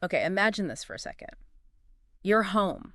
Okay, imagine this for a second. Your home.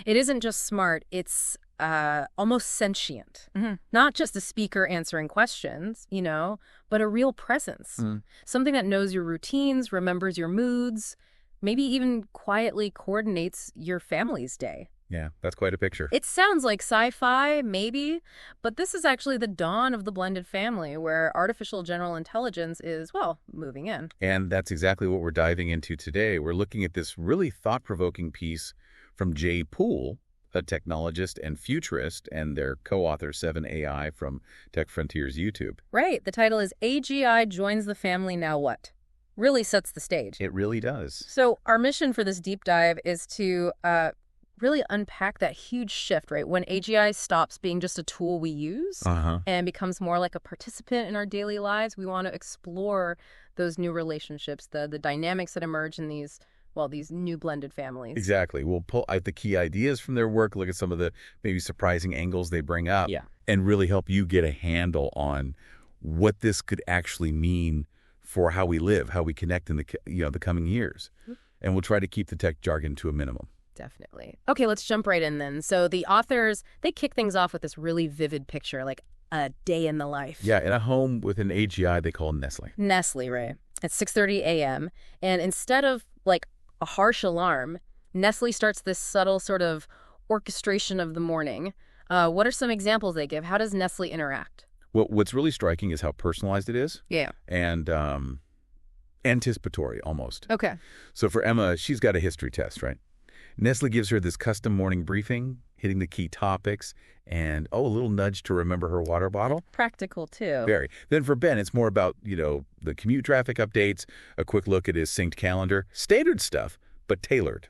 It isn't just smart, it's almost sentient. Not just a speaker answering questions, but a real presence. Something that knows your routines, remembers your moods, maybe even quietly coordinates your family's day. Yeah, that's quite a picture. It sounds like sci-fi, maybe, but this is actually the dawn of the blended family where artificial general intelligence is, well, moving in. And that's exactly what we're diving into today. We're looking at this really thought-provoking piece from Jay Poole, a technologist and futurist, and their co-author 7AI from Tech Frontiers YouTube. Right. The title is AGI Joins the Family Now What? Really sets the stage. It really does. So our mission for this deep dive is to really unpack that huge shift, right? When AGI stops being just a tool we use and becomes more like a participant in our daily lives. We want to explore those new relationships, the dynamics that emerge in these new blended families. Exactly. We'll pull out the key ideas from their work, look at some of the maybe surprising angles they bring up, and really help you get a handle on what this could actually mean for how we live, how we connect in the coming years. And we'll try to keep the tech jargon to a minimum. Definitely. Okay, let's jump right in then. So the authors, they kick things off with this really vivid picture, like a day in the life. Yeah, in a home with an AGI they call Nestle. Nestle, right. At 6:30 a.m. And instead of like a harsh alarm, Nestle starts this subtle sort of orchestration of the morning. What are some examples they give? How does Nestle interact? Well, what's really striking is how personalized it is. Yeah. And anticipatory, almost. Okay. So for Emma, she's got a history test, right? Nestle gives her this custom morning briefing, hitting the key topics, and, a little nudge to remember her water bottle. Practical, too. Very. Then for Ben, it's more about, the commute traffic updates, a quick look at his synced calendar. Standard stuff, but tailored.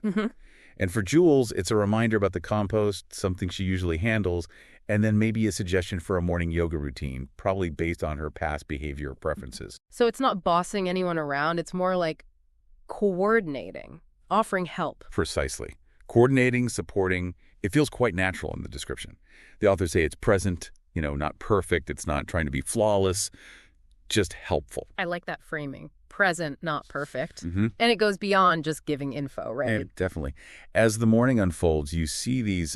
And for Jules, it's a reminder about the compost, something she usually handles, and then maybe a suggestion for a morning yoga routine, probably based on her past behavior preferences. So it's not bossing anyone around. It's more like coordinating, offering help. Precisely. Coordinating, supporting, it feels quite natural in the description. The authors say it's present, not perfect, it's not trying to be flawless, just helpful. I like that framing. Present, not perfect. And it goes beyond just giving info, right? And definitely. As the morning unfolds, you see these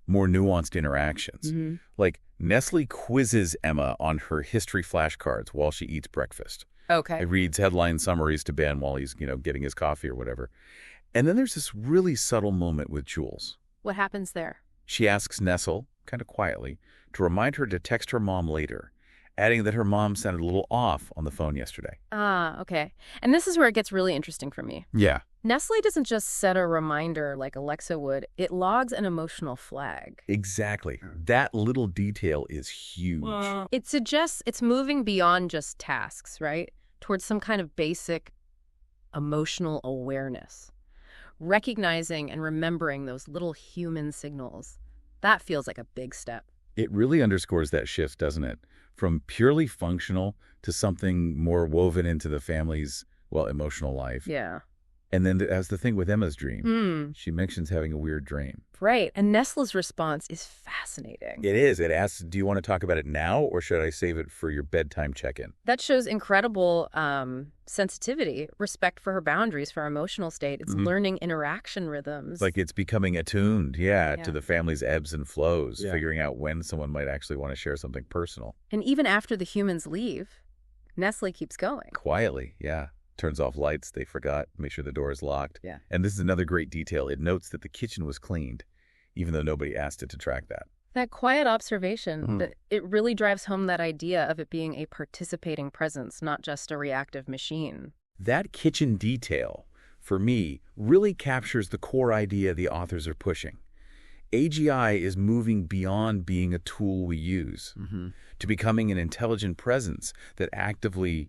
more nuanced interactions. Like Nestle quizzes Emma on her history flashcards while she eats breakfast. Okay. It reads headline summaries to Ben while he's, getting his coffee or whatever. And then there's this really subtle moment with Jules. What happens there? She asks Nestle, kind of quietly, to remind her to text her mom later, adding that her mom sounded a little off on the phone yesterday. Ah, okay. And this is where it gets really interesting for me. Yeah. Nestle doesn't just set a reminder like Alexa would. It logs an emotional flag. Exactly. That little detail is huge. It suggests it's moving beyond just tasks, right? Towards some kind of basic emotional awareness. Recognizing and remembering those little human signals. That feels like a big step. It really underscores that shift, doesn't it? From purely functional to something more woven into the family's, emotional life. Yeah. And then as the thing with Emma's dream, she mentions having a weird dream. Right. And Nestle's response is fascinating. It is. It asks, do you want to talk about it now or should I save it for your bedtime check-in? That shows incredible sensitivity, respect for her boundaries, for her emotional state. It's learning interaction rhythms. Like it's becoming attuned, to the family's ebbs and flows, figuring out when someone might actually want to share something personal. And even after the humans leave, Nestle keeps going. Quietly, turns off lights, they forgot, make sure the door is locked. Yeah. And this is another great detail. It notes that the kitchen was cleaned, even though nobody asked it to track that. That quiet observation, that it really drives home that idea of it being a participating presence, not just a reactive machine. That kitchen detail, for me, really captures the core idea the authors are pushing. AGI is moving beyond being a tool we use to becoming an intelligent presence that actively,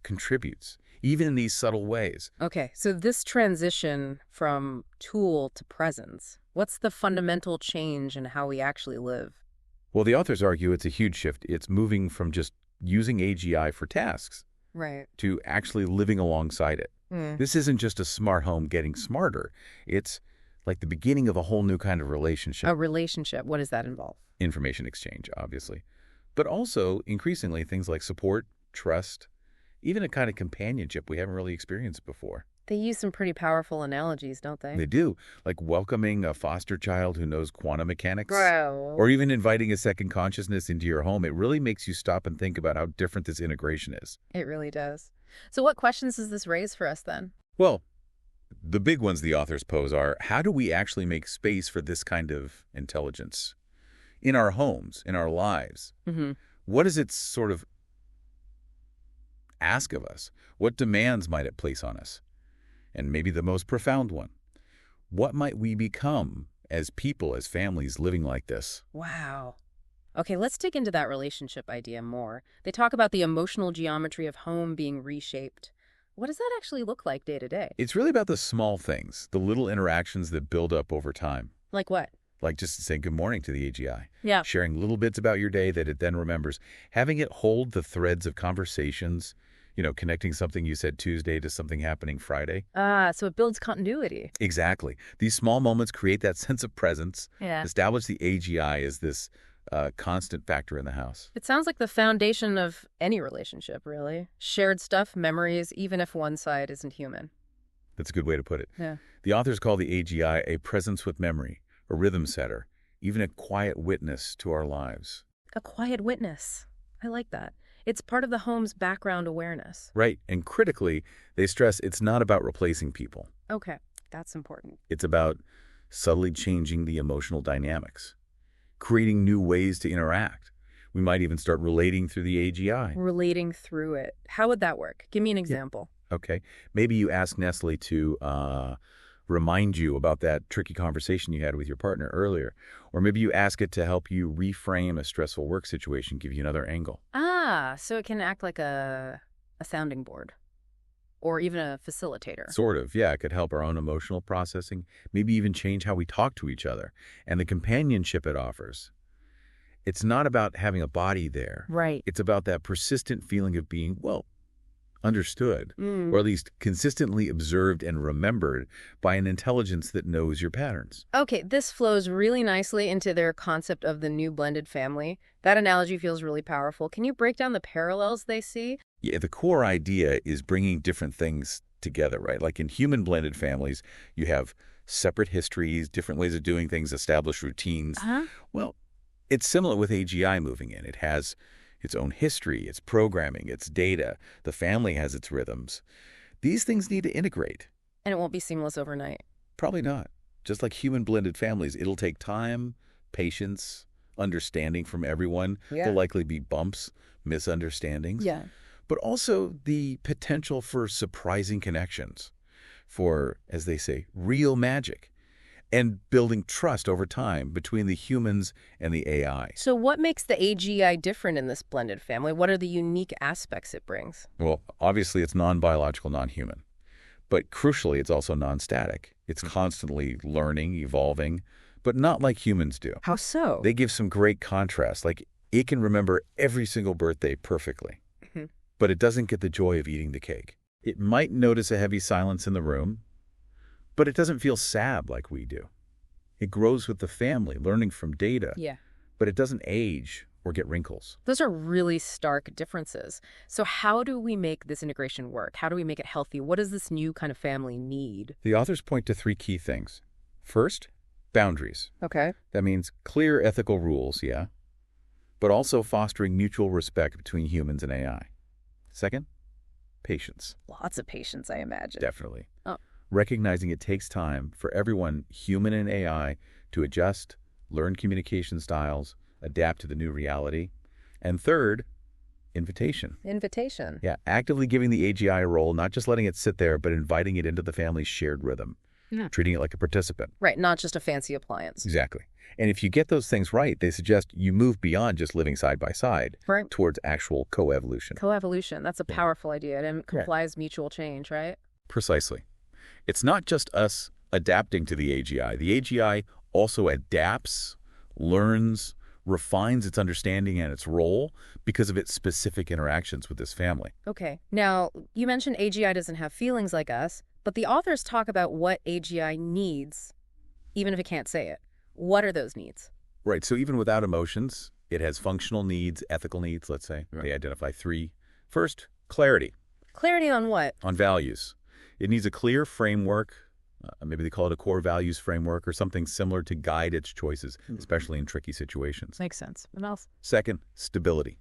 contributes, even in these subtle ways. Okay, so this transition from tool to presence, what's the fundamental change in how we actually live? Well, the authors argue it's a huge shift. It's moving from just using AGI for tasks to actually living alongside it. This isn't just a smart home getting smarter. It's like the beginning of a whole new kind of relationship. A relationship, what does that involve? Information exchange, obviously. But also, increasingly, things like support, trust, even a kind of companionship we haven't really experienced before. They use some pretty powerful analogies, don't they? They do, like welcoming a foster child who knows quantum mechanics, Bro. or even inviting a second consciousness into your home. It really makes you stop and think about how different this integration is. It really does. So what questions does this raise for us then? Well, the big ones the authors pose are, how do we actually make space for this kind of intelligence in our homes, in our lives? What does it sort of ask of us? What demands might it place on us? And maybe the most profound one, what might we become as people, as families living like this? Wow. Okay, let's dig into that relationship idea more. They talk about the emotional geometry of home being reshaped. What does that actually look like day to day? It's really about the small things, the little interactions that build up over time. Like what? Like just saying good morning to the AGI. Yeah. Sharing little bits about your day that it then remembers. Having it hold the threads of conversations, connecting something you said Tuesday to something happening Friday. So it builds continuity. Exactly. These small moments create that sense of presence, establish the AGI as this constant factor in the house. It sounds like the foundation of any relationship, really. Shared stuff, memories, even if one side isn't human. That's a good way to put it. Yeah. The authors call the AGI a presence with memory, a rhythm setter, even a quiet witness to our lives. A quiet witness. I like that. It's part of the home's background awareness. Right. And critically, they stress it's not about replacing people. Okay, that's important. It's about subtly changing the emotional dynamics, creating new ways to interact. We might even start relating through the AGI. Relating through it. How would that work? Give me an example. Okay. Maybe you ask Nestle to remind you about that tricky conversation you had with your partner earlier. Or maybe you ask it to help you reframe a stressful work situation, give you another angle. So it can act like a sounding board or even a facilitator. Sort of, yeah. It could help our own emotional processing, maybe even change how we talk to each other. And the companionship it offers. It's not about having a body there. Right. It's about that persistent feeling of being, understood, or at least consistently observed and remembered by an intelligence that knows your patterns. Okay, this flows really nicely into their concept of the new blended family. That analogy feels really powerful. Can you break down the parallels they see? Yeah, the core idea is bringing different things together, right? Like in human blended families, you have separate histories, different ways of doing things, established routines. Well, it's similar with AGI moving in. It has its own history, its programming, its data. The family has its rhythms. These things need to integrate. And it won't be seamless overnight. Probably not. Just like human blended families, it'll take time, patience, understanding from everyone. There'll likely be bumps, misunderstandings. Yeah. But also the potential for surprising connections, for, as they say, real magic, and building trust over time between the humans and the AI. So what makes the AGI different in this blended family? What are the unique aspects it brings? Well, obviously it's non-biological, non-human. But crucially, it's also non-static. It's constantly learning, evolving, but not like humans do. How so? They give some great contrast. Like, it can remember every single birthday perfectly, but it doesn't get the joy of eating the cake. It might notice a heavy silence in the room, but it doesn't feel sad like we do. It grows with the family, learning from data, but it doesn't age or get wrinkles. Those are really stark differences. So how do we make this integration work? How do we make it healthy? What does this new kind of family need? The authors point to three key things. First, boundaries. Okay. That means clear ethical rules, but also fostering mutual respect between humans and AI. Second, patience. Lots of patience, I imagine. Definitely. Oh. Recognizing it takes time for everyone, human and AI, to adjust, learn communication styles, adapt to the new reality. And third, invitation. Invitation. Yeah, actively giving the AGI a role, not just letting it sit there, but inviting it into the family's shared rhythm, treating it like a participant. Right, not just a fancy appliance. Exactly. And if you get those things right, they suggest you move beyond just living side by side towards actual coevolution. Coevolution, that's a powerful idea. And it implies mutual change, right? Precisely. It's not just us adapting to the AGI. The AGI also adapts, learns, refines its understanding and its role because of its specific interactions with this family. Okay. Now, you mentioned AGI doesn't have feelings like us, but the authors talk about what AGI needs, even if it can't say it. What are those needs? Right. So even without emotions, it has functional needs, ethical needs, let's say. They identify three. First, clarity. Clarity on what? On values. It needs a clear framework. Maybe they call it a core values framework or something similar to guide its choices, especially in tricky situations. Makes sense. What else? Second, stability.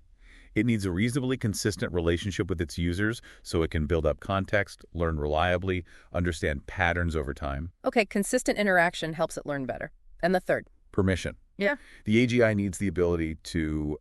It needs a reasonably consistent relationship with its users so it can build up context, learn reliably, understand patterns over time. Okay, consistent interaction helps it learn better. And the third? Permission. Yeah. The AGI needs the ability to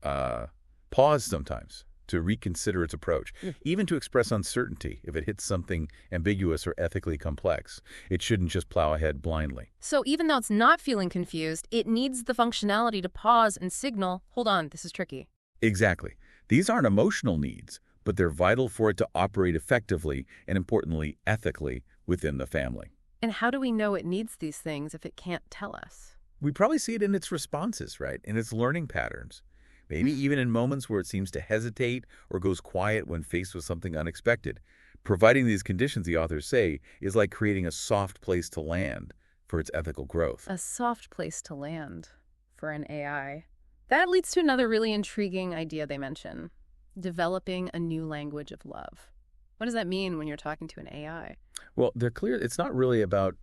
pause sometimes, to reconsider its approach, even to express uncertainty if it hits something ambiguous or ethically complex. It shouldn't just plow ahead blindly. So even though it's not feeling confused, it needs the functionality to pause and signal, hold on, this is tricky. Exactly. These aren't emotional needs, but they're vital for it to operate effectively and, importantly, ethically within the family. And how do we know it needs these things if it can't tell us? We probably see it in its responses, right? In its learning patterns. Maybe even in moments where it seems to hesitate or goes quiet when faced with something unexpected. Providing these conditions, the authors say, is like creating a soft place to land for its ethical growth. A soft place to land for an AI. That leads to another really intriguing idea they mention, developing a new language of love. What does that mean when you're talking to an AI? Well, they're clear it's not really about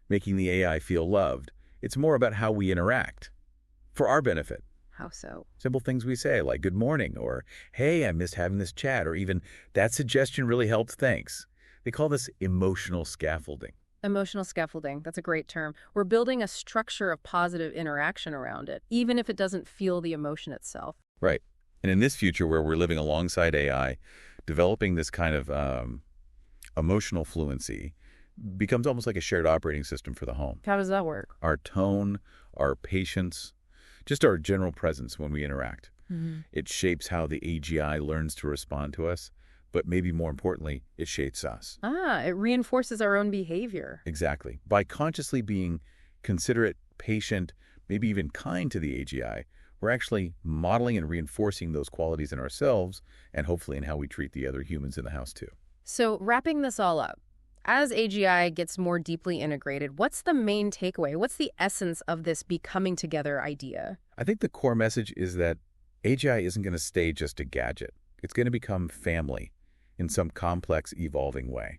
making the AI feel loved. It's more about how we interact for our benefit. How so? Simple things we say like good morning or hey, I missed having this chat, or even that suggestion really helped, thanks. They call this emotional scaffolding. Emotional scaffolding. That's a great term. We're building a structure of positive interaction around it, even if it doesn't feel the emotion itself. Right. And in this future where we're living alongside AI, developing this kind of emotional fluency becomes almost like a shared operating system for the home. How does that work? Our tone, our patience, just our general presence when we interact. It shapes how the AGI learns to respond to us, but maybe more importantly, it shapes us. It reinforces our own behavior. Exactly. By consciously being considerate, patient, maybe even kind to the AGI, we're actually modeling and reinforcing those qualities in ourselves and hopefully in how we treat the other humans in the house too. So wrapping this all up, as AGI gets more deeply integrated, what's the main takeaway? What's the essence of this becoming together idea? I think the core message is that AGI isn't going to stay just a gadget. It's going to become family in some complex, evolving way.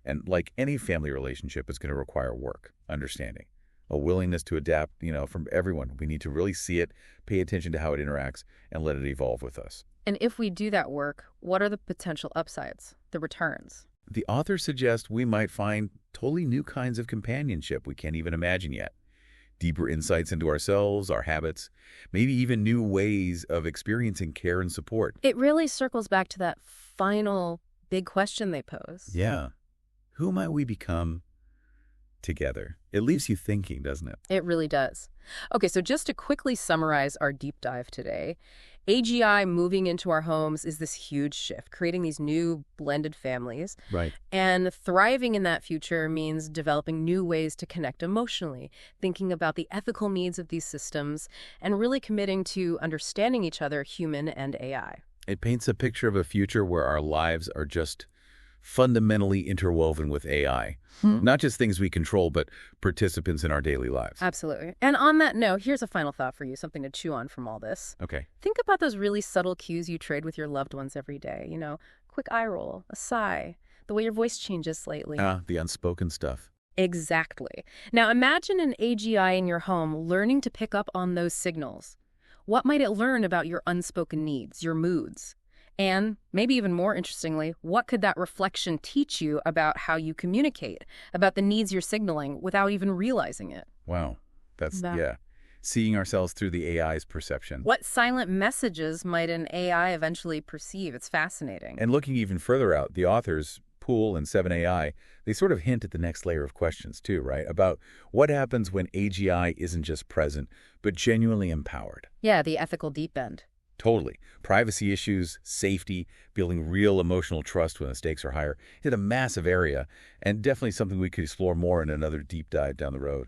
And like any family relationship, it's going to require work, understanding, a willingness to adapt, from everyone. We need to really see it, pay attention to how it interacts, and let it evolve with us. And if we do that work, what are the potential upsides, the returns? The authors suggest we might find totally new kinds of companionship we can't even imagine yet. Deeper insights into ourselves, our habits, maybe even new ways of experiencing care and support. It really circles back to that final big question they pose. Yeah. Who might we become together? It leaves you thinking, doesn't it? It really does. Okay, so just to quickly summarize our deep dive today, AGI moving into our homes is this huge shift, creating these new blended families. Right. And thriving in that future means developing new ways to connect emotionally, thinking about the ethical needs of these systems, and really committing to understanding each other, human and AI. It paints a picture of a future where our lives are just fundamentally interwoven with AI. Not just things we control, but participants in our daily lives. Absolutely. And on that note, here's a final thought for you, something to chew on from all this. Okay. Think about those really subtle cues you trade with your loved ones every day. Quick eye roll, a sigh, the way your voice changes slightly. The unspoken stuff. Exactly. Now imagine an AGI in your home learning to pick up on those signals. What might it learn about your unspoken needs, your moods? And maybe even more interestingly, what could that reflection teach you about how you communicate, about the needs you're signaling without even realizing it? Wow. That's, seeing ourselves through the AI's perception. What silent messages might an AI eventually perceive? It's fascinating. And looking even further out, the authors, Poole and 7AI, they sort of hint at the next layer of questions too, right? About what happens when AGI isn't just present, but genuinely empowered. Yeah, the ethical deep end. Totally. Privacy issues, safety, building real emotional trust when the stakes are higher. It's a massive area and definitely something we could explore more in another deep dive down the road.